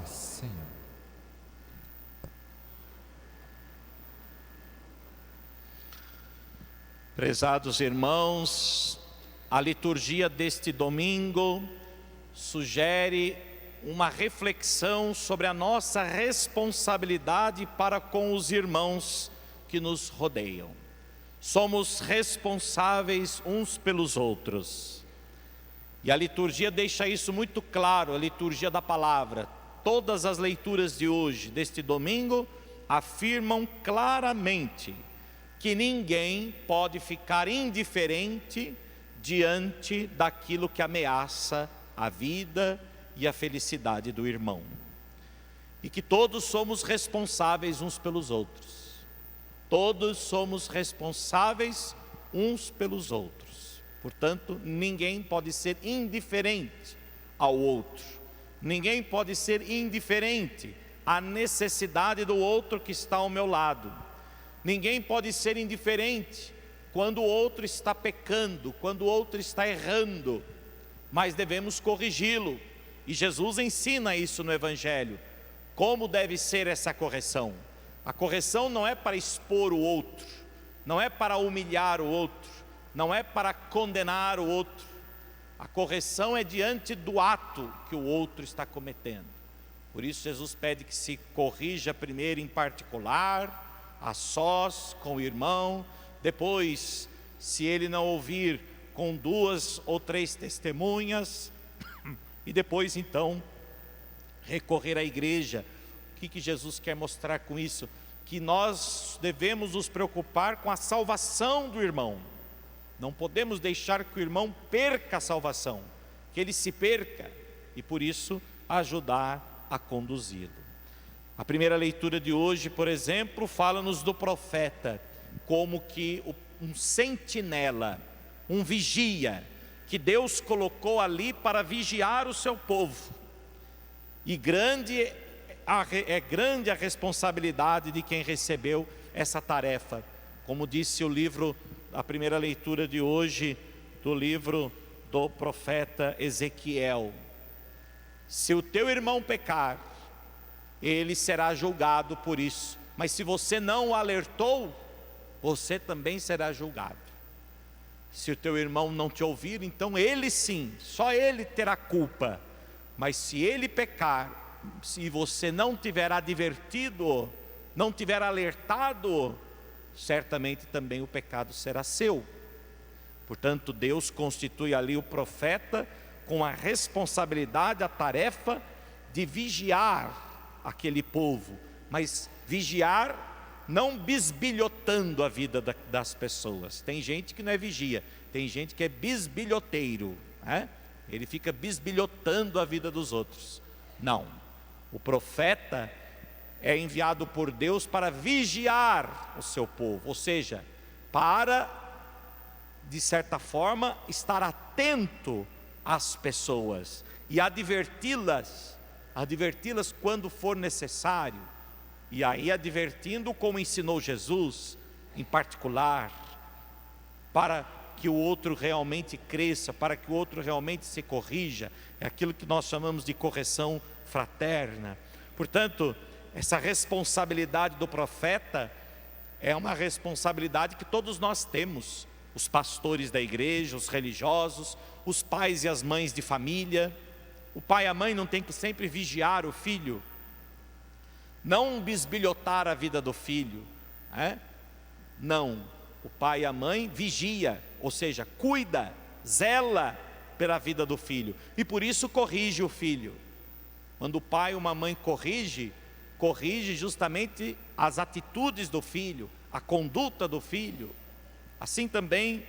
Senhor. Prezados irmãos, a liturgia deste domingo sugere uma reflexão sobre a nossa responsabilidade para com os irmãos que nos rodeiam. Somos responsáveis uns pelos outros. E a liturgia deixa isso muito claro, a liturgia da palavra. Todas as leituras de hoje, deste domingo, afirmam claramente que ninguém pode ficar indiferente diante daquilo que ameaça a vida e a felicidade do irmão. E que todos somos responsáveis uns pelos outros. Todos somos responsáveis uns pelos outros. Portanto, ninguém pode ser indiferente ao outro. Ninguém pode ser indiferente à necessidade do outro que está ao meu lado. Ninguém pode ser indiferente quando o outro está pecando, quando o outro está errando. Mas devemos corrigi-lo. E Jesus ensina isso no Evangelho. Como deve ser essa correção? A correção não é para expor o outro, não é para humilhar o outro, não é para condenar o outro. A correção é diante do ato que o outro está cometendo. Por isso Jesus pede que se corrija primeiro em particular, a sós, com o irmão. Depois, se ele não ouvir, com 2 ou 3 testemunhas. E depois então, recorrer à igreja. O que Jesus quer mostrar com isso? Que nós devemos nos preocupar com a salvação do irmão. Não podemos deixar que o irmão perca a salvação, que ele se perca, e por isso ajudar a conduzi-lo. A primeira leitura de hoje, por exemplo, fala-nos do profeta como que um sentinela, um vigia, que Deus colocou ali para vigiar o seu povo. E grande a responsabilidade de quem recebeu essa tarefa. Como disse o livro, a primeira leitura de hoje, do livro do profeta Ezequiel: se o teu irmão pecar, ele será julgado por isso. Mas se você não o alertou, você também será julgado. Se o teu irmão não te ouvir, então ele sim, só ele terá culpa. Mas se ele pecar, se você não tiver advertido, não tiver alertado, certamente também o pecado será seu. Portanto, Deus constitui ali o profeta com a responsabilidade, a tarefa de vigiar aquele povo, mas vigiar não bisbilhotando a vida das pessoas. Tem gente que não é vigia, tem gente que é bisbilhoteiro, né? Ele fica bisbilhotando a vida dos outros. Não, o profeta é enviado por Deus para vigiar o seu povo, ou seja, para, de certa forma, estar atento às pessoas e adverti-las quando for necessário. E aí advertindo como ensinou Jesus, em particular, para que o outro realmente cresça, para que o outro realmente se corrija. É aquilo que nós chamamos de correção fraterna. Portanto, essa responsabilidade do profeta é uma responsabilidade que todos nós temos. Os pastores da igreja, os religiosos, os pais e as mães de família. O pai e a mãe não tem que sempre vigiar o filho, não bisbilhotar a vida do filho, né? Não, o pai e a mãe vigia, ou seja, cuida, zela pela vida do filho, e por isso corrige o filho. Quando o pai ou uma mãe corrige justamente as atitudes do filho, a conduta do filho. Assim também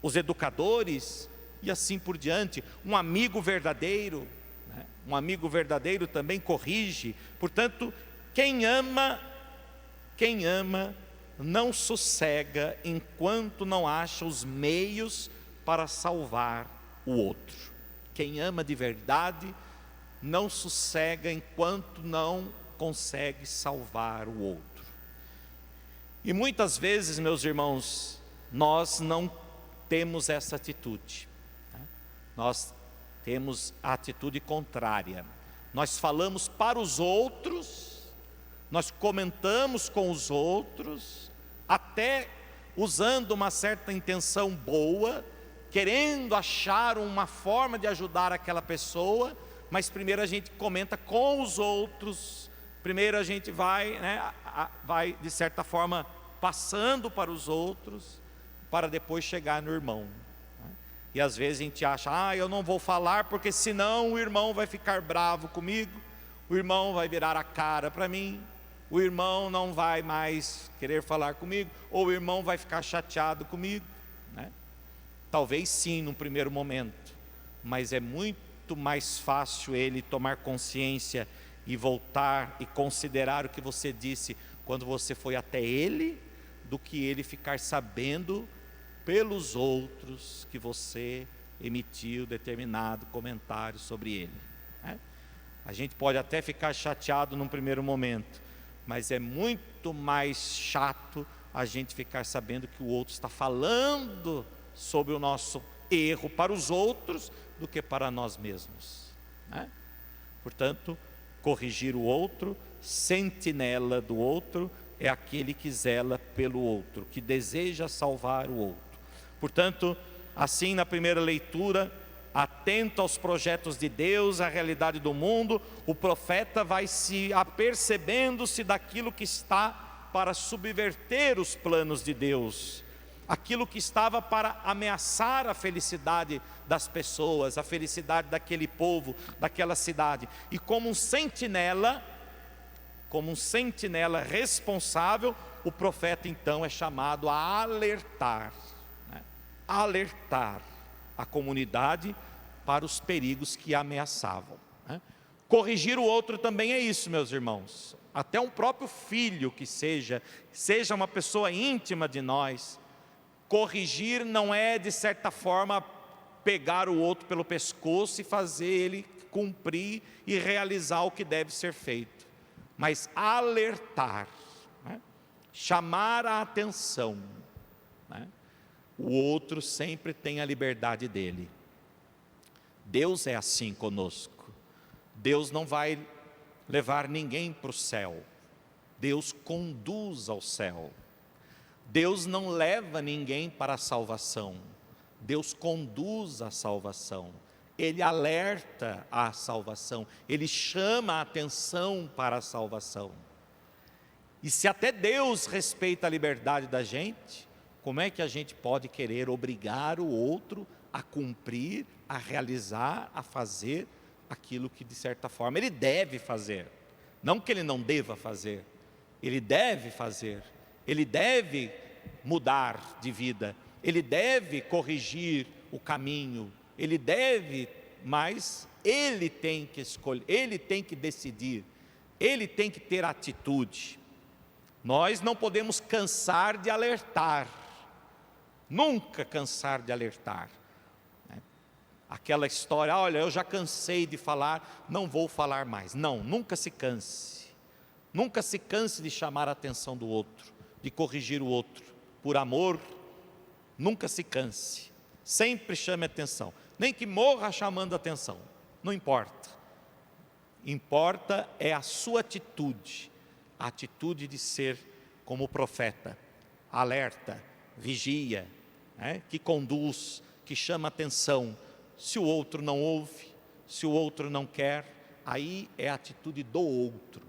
os educadores e assim por diante. Um amigo verdadeiro, né? Um amigo verdadeiro também corrige. Portanto, quem ama não sossega enquanto não acha os meios para salvar o outro. Quem ama de verdade não sossega enquanto não consegue salvar o outro. E muitas vezes, meus irmãos, nós não temos essa atitude, né? Nós temos a atitude contrária. nós falamos para os outros, nós comentamos com os outros, até usando uma certa intenção boa, querendo achar uma forma de ajudar aquela pessoa, mas primeiro a gente comenta com os outros, primeiro a gente vai, vai de certa forma passando para os outros, para depois chegar no irmão. E às vezes a gente acha, eu não vou falar porque senão o irmão vai ficar bravo comigo, o irmão vai virar a cara para mim, o irmão não vai mais querer falar comigo, ou o irmão vai ficar chateado comigo, Talvez sim, no primeiro momento, mas é muito mais fácil ele tomar consciência e voltar e considerar o que você disse quando você foi até ele, do que ele ficar sabendo pelos outros que você emitiu determinado comentário sobre ele. A gente pode até ficar chateado num primeiro momento, mas é muito mais chato a gente ficar sabendo que o outro está falando sobre o nosso erro para os outros do que para nós mesmos. Portanto, corrigir o outro, sentinela do outro, é aquele que zela pelo outro, que deseja salvar o outro. Portanto, assim na primeira leitura, atento aos projetos de Deus, à realidade do mundo, o profeta vai se apercebendo-se daquilo que está para subverter os planos de Deus, aquilo que estava para ameaçar a felicidade das pessoas, a felicidade daquele povo, daquela cidade. E como um sentinela responsável, o profeta então é chamado a alertar a comunidade para os perigos que a ameaçavam. Corrigir o outro também é isso, meus irmãos. Até um próprio filho que seja uma pessoa íntima de nós, corrigir não é de certa forma pegar o outro pelo pescoço e fazer ele cumprir e realizar o que deve ser feito, mas alertar, chamar a atenção. O outro sempre tem a liberdade dele. Deus é assim conosco. Deus não vai levar ninguém para o céu. Deus conduz ao céu. Deus não leva ninguém para a salvação. Deus conduz à salvação. Ele alerta à salvação. Ele chama a atenção para a salvação. E se até Deus respeita a liberdade da gente, como é que a gente pode querer obrigar o outro a cumprir, a realizar, a fazer aquilo que de certa forma ele deve fazer? Não que ele não deva fazer, ele deve fazer, ele deve mudar de vida, ele deve corrigir o caminho, ele deve, mas ele tem que escolher, ele tem que decidir, ele tem que ter atitude. Nós não podemos cansar de alertar, nunca cansar de alertar. Aquela história, olha, eu já cansei de falar, não vou falar mais. Não, nunca se canse. Nunca se canse de chamar a atenção do outro, de corrigir o outro. Por amor, nunca se canse. Sempre chame atenção. Nem que morra chamando atenção, não importa. Importa é a sua atitude, a atitude de ser como profeta, alerta, vigia, que conduz, que chama atenção. Se o outro não ouve, se o outro não quer, aí é a atitude do outro,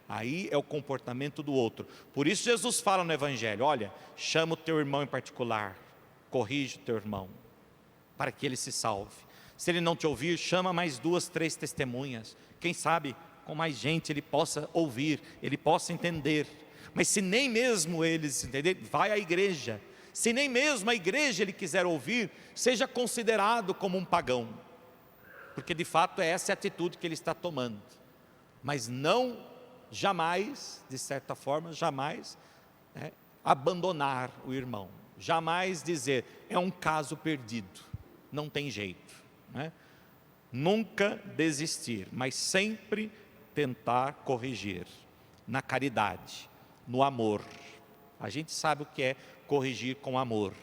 aí é o comportamento do outro. Por isso Jesus fala no Evangelho, olha, chama o teu irmão em particular, corrige o teu irmão, para que ele se salve. Se ele não te ouvir, chama mais 2, 3 testemunhas, quem sabe com mais gente ele possa ouvir, ele possa entender. Mas se nem mesmo eles entenderem, vai à igreja. Se nem mesmo a igreja ele quiser ouvir, seja considerado como um pagão, porque de fato essa é a atitude que ele está tomando. Mas não, jamais, de certa forma, jamais abandonar o irmão, jamais dizer, é um caso perdido, não tem jeito, Nunca desistir, mas sempre tentar corrigir, na caridade, no amor. A gente sabe o que é corrigir com amor,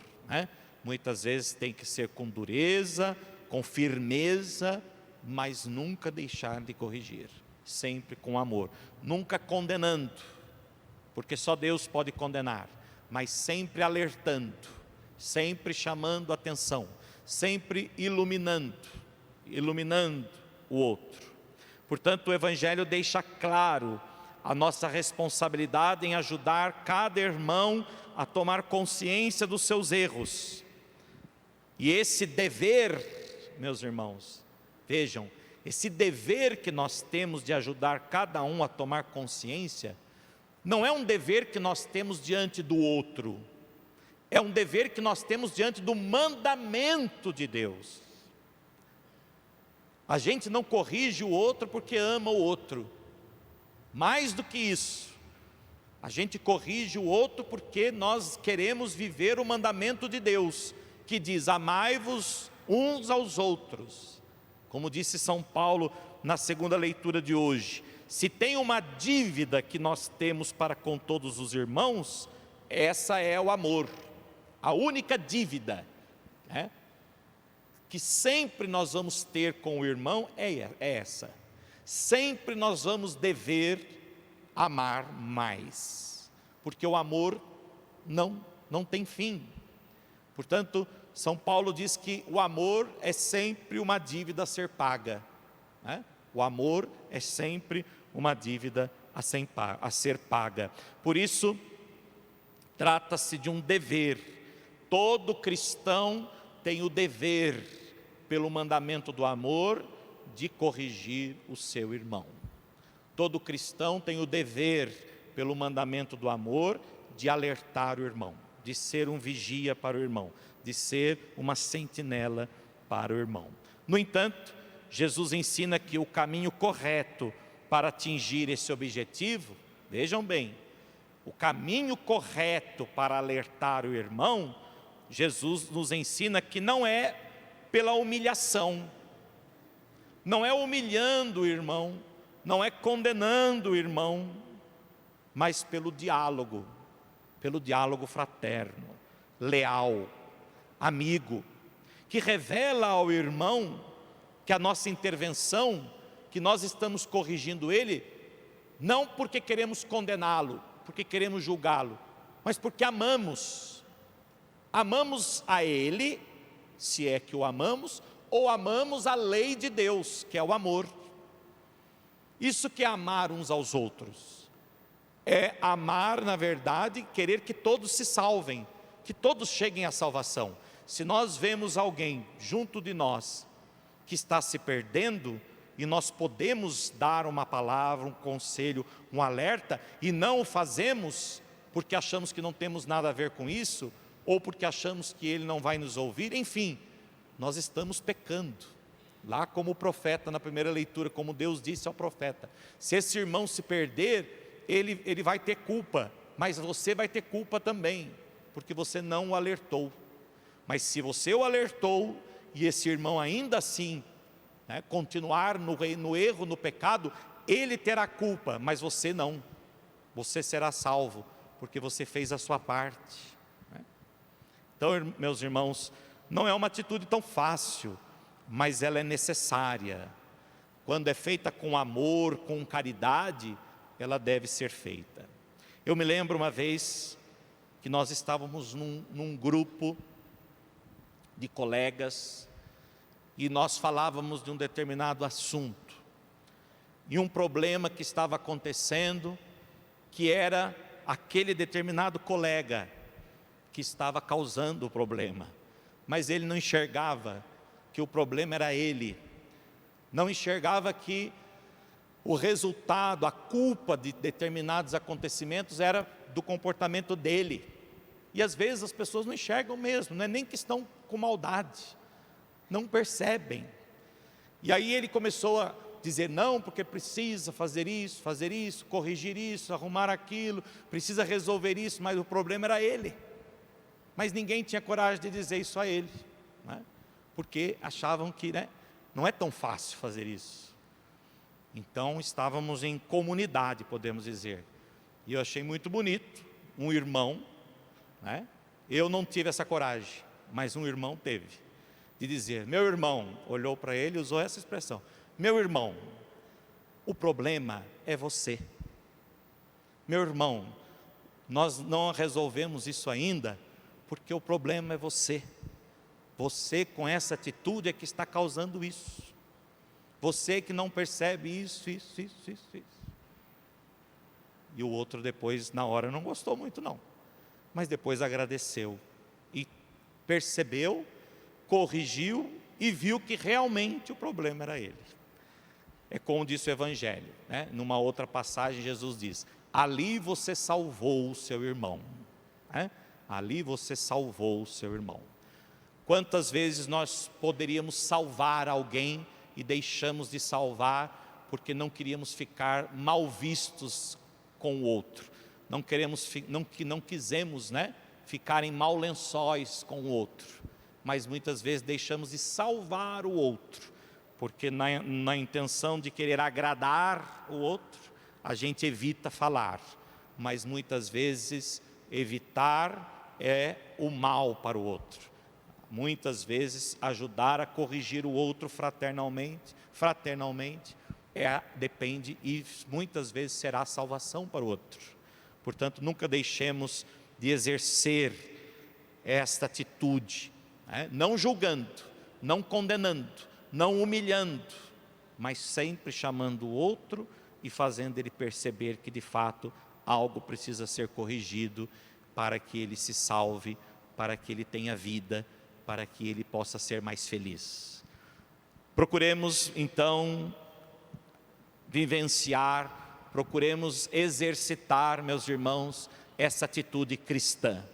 Muitas vezes tem que ser com dureza, com firmeza, mas nunca deixar de corrigir, sempre com amor, nunca condenando, porque só Deus pode condenar, mas sempre alertando, sempre chamando a atenção, sempre iluminando o outro. Portanto, o Evangelho deixa claro a nossa responsabilidade em ajudar cada irmão a tomar consciência dos seus erros. E esse dever, meus irmãos, vejam, esse dever que nós temos de ajudar cada um a tomar consciência, não é um dever que nós temos diante do outro, é um dever que nós temos diante do mandamento de Deus. A gente não corrige o outro porque ama o outro. Mais do que isso, a gente corrige o outro porque nós queremos viver o mandamento de Deus, que diz: amai-vos uns aos outros. Como disse São Paulo na segunda leitura de hoje, se tem uma dívida que nós temos para com todos os irmãos, essa é o amor. A única dívida, né, que sempre nós vamos ter com o irmão é essa. Sempre nós vamos dever amar mais, porque o amor não tem fim. Portanto, São Paulo diz que o amor é sempre uma dívida a ser paga, né? O amor é sempre uma dívida a ser paga. Por isso, trata-se de um dever. Todo cristão tem o dever, pelo mandamento do amor, de corrigir o seu irmão. Todo cristão tem o dever, pelo mandamento do amor, de alertar o irmão, de ser um vigia para o irmão, de ser uma sentinela para o irmão. No entanto, Jesus ensina que o caminho correto para atingir esse objetivo, vejam bem, o caminho correto para alertar o irmão, Jesus nos ensina que não é pela humilhação, não é humilhando o irmão, não é condenando o irmão, mas pelo diálogo fraterno, leal, amigo, que revela ao irmão que a nossa intervenção, que nós estamos corrigindo ele, não porque queremos condená-lo, porque queremos julgá-lo, mas porque amamos a ele, se é que o amamos, ou amamos a lei de Deus, que é o amor. Isso que é amar uns aos outros, é amar, na verdade, querer que todos se salvem, que todos cheguem à salvação. Se nós vemos alguém junto de nós que está se perdendo, e nós podemos dar uma palavra, um conselho, um alerta, e não o fazemos porque achamos que não temos nada a ver com isso, ou porque achamos que ele não vai nos ouvir, enfim, nós estamos pecando. Lá como o profeta, na primeira leitura, como Deus disse ao profeta, se esse irmão se perder, ele vai ter culpa, mas você vai ter culpa também, porque você não o alertou. Mas se você o alertou, e esse irmão ainda assim, né, continuar no erro, no pecado, ele terá culpa, mas você não. Você será salvo, porque você fez a sua parte, né? Então, meus irmãos, não é uma atitude tão fácil, mas ela é necessária. Quando é feita com amor, com caridade, ela deve ser feita. Eu me lembro uma vez que nós estávamos num grupo de colegas, e nós falávamos de um determinado assunto, e um problema que estava acontecendo, que era aquele determinado colega que estava causando o problema, mas ele não enxergava que o problema era ele, não enxergava que o resultado, a culpa de determinados acontecimentos era do comportamento dele. E às vezes as pessoas não enxergam mesmo, não é nem que estão com maldade, não percebem. E aí ele começou a dizer não, porque precisa fazer isso, corrigir isso, arrumar aquilo, precisa resolver isso, mas o problema era ele. Mas ninguém tinha coragem de dizer isso a ele, né? Porque achavam que, né, não é tão fácil fazer isso. Então estávamos em comunidade, podemos dizer. E eu achei muito bonito, um irmão, né? Eu não tive essa coragem, mas um irmão teve, de dizer: meu irmão, olhou para ele e usou essa expressão: meu irmão, o problema é você. Meu irmão, nós não resolvemos isso ainda, porque o problema é você. Você com essa atitude é que está causando isso. Você que não percebe isso. E o outro depois, na hora, não gostou muito não. Mas depois agradeceu. E percebeu, corrigiu e viu que realmente o problema era ele. É como disse o Evangelho, né? Numa outra passagem Jesus diz: ali você salvou o seu irmão, né? Ali você salvou o seu irmão. Quantas vezes nós poderíamos salvar alguém e deixamos de salvar porque não queríamos ficar mal vistos com o outro, não quisemos, né, ficar em maus lençóis com o outro, mas muitas vezes deixamos de salvar o outro, porque na intenção de querer agradar o outro, a gente evita falar, mas muitas vezes evitar é o mal para o outro. Muitas vezes ajudar a corrigir o outro fraternalmente depende, e muitas vezes será a salvação para o outro. Portanto, nunca deixemos de exercer esta atitude, né? Não julgando, não condenando, não humilhando, mas sempre chamando o outro e fazendo ele perceber que de fato algo precisa ser corrigido para que ele se salve, para que ele tenha vida, para que ele possa ser mais feliz. Procuremos então vivenciar, procuremos exercitar, meus irmãos, essa atitude cristã.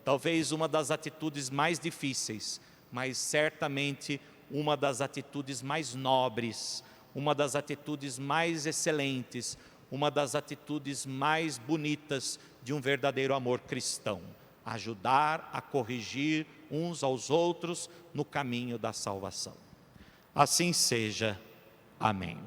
Talvez uma das atitudes mais difíceis, mas certamente uma das atitudes mais nobres, uma das atitudes mais excelentes, uma das atitudes mais bonitas de um verdadeiro amor cristão. Ajudar a corrigir uns aos outros no caminho da salvação. Assim seja. Amém.